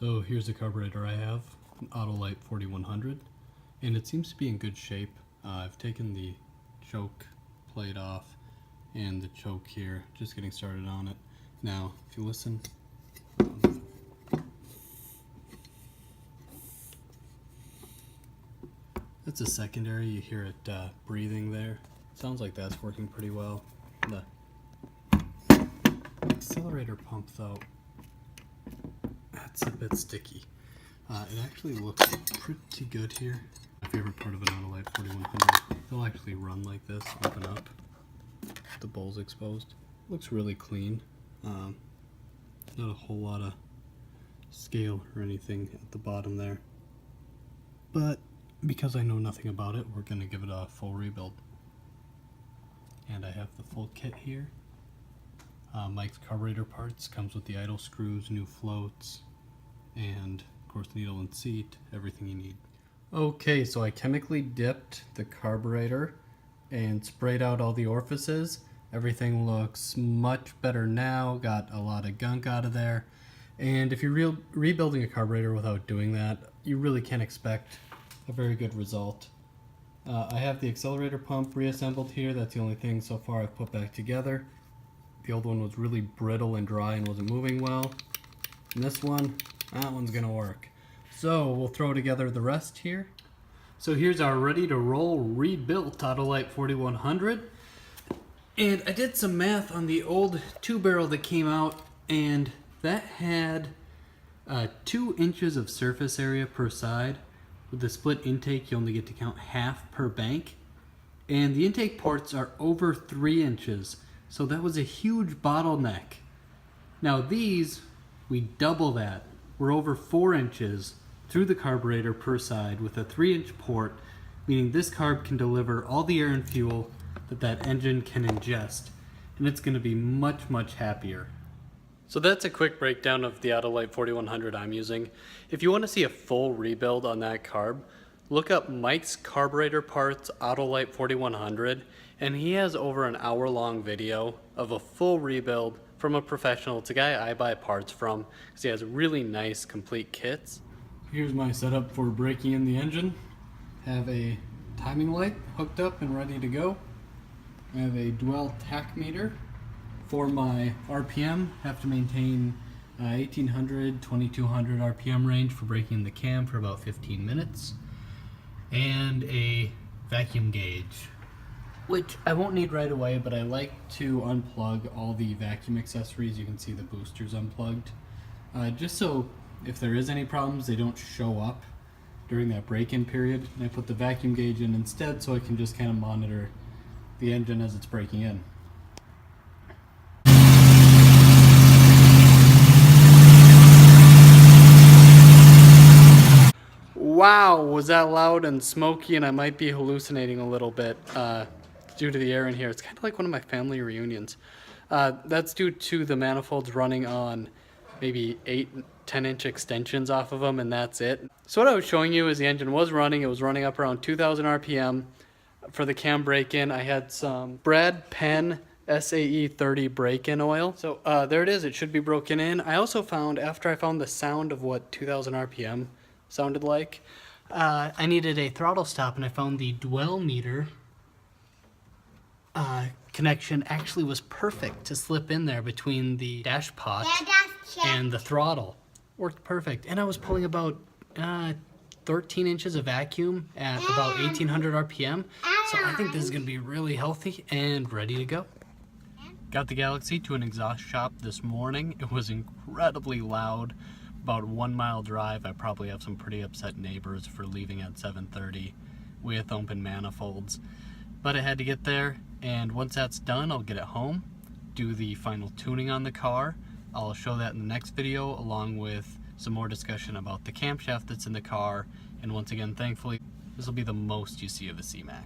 So here's the carburetor I have, an Autolite 4100, and it seems to be in good shape. I've taken the choke plate off and the choke here, just getting started on it. Now, if you listen, that's a secondary, you hear it breathing there. Sounds like that's working pretty well. The accelerator pump though, that's a bit sticky. It actually looks pretty good here. My favorite part of an Autolite 4100, they'll actually run like this, open up, the bowl's exposed. Looks really clean. Not a whole lot of scale or anything at the bottom there. But because I know nothing about it, we're going to give it a full rebuild. And I have the full kit here. Mike's carburetor parts, comes with the idle screws, new floats, and of course needle and seat, everything you need. Okay, so I chemically dipped the carburetor and sprayed out all the orifices. Everything looks much better now, got a lot of gunk out of there. And if you're rebuilding a carburetor without doing that, you really can't expect a very good result. I have the accelerator pump reassembled here. That's the only thing so far I've put back together. The old one was really brittle and dry and wasn't moving well. And this one, that one's gonna work. So we'll throw together the rest here. So here's our ready to roll rebuilt Autolite 4100. And I did some math on the old 2-barrel that came out, and that had 2 inches of surface area per side. With the split intake, you only get to count half per bank. And the intake ports are over 3 inches. So that was a huge bottleneck. Now these, we double that. We're over 4 inches through the carburetor per side with a 3-inch port, meaning this carb can deliver all the air and fuel that engine can ingest. And it's going to be much, much happier. So that's a quick breakdown of the Autolite 4100 I'm using. If you want to see a full rebuild on that carb, look up Mike's Carburetor Parts Autolite 4100, and he has over an hour-long video of a full rebuild from a professional. It's a guy I buy parts from because he has really nice complete kits. Here's my setup for breaking in the engine. Have a timing light hooked up and ready to go. I have a dwell tach meter. For my RPM, have to maintain 1800, 2200 RPM range for braking the cam for about 15 minutes. And a vacuum gauge, which I won't need right away, but I like to unplug all the vacuum accessories. You can see the boosters unplugged. Just so if there is any problems, they don't show up during that break-in period. And I put the vacuum gauge in instead so I can just kind of monitor the engine as it's breaking in. Wow, was that loud and smoky, and I might be hallucinating a little bit due to the air in here. It's kind of like one of my family reunions. That's due to the manifolds running on maybe 8-10 inch extensions off of them, and that's it. So what I was showing you is the engine was running. It was running up around 2000 RPM. For the cam break-in, I had some Brad Penn SAE 30 break-in oil. So there it is. It should be broken in. I also found, after I found the sound of what 2000 RPM sounded like, I needed a throttle stop, and I found the dwell meter connection actually was perfect to slip in there between the dash pot and the throttle. Worked perfect. And I was pulling about 13 inches of vacuum at about 1800 RPM. So I think this is going to be really healthy and ready to go. Got the Galaxie to an exhaust shop this morning. It was incredibly loud. About a 1 mile drive. I probably have some pretty upset neighbors for leaving at 7:30 with open manifolds. But I had to get there, and once that's done, I'll get it home, do the final tuning on the car. I'll show that in the next video, along with some more discussion about the camshaft that's in the car. And once again, thankfully, this will be the most you see of the C-Max.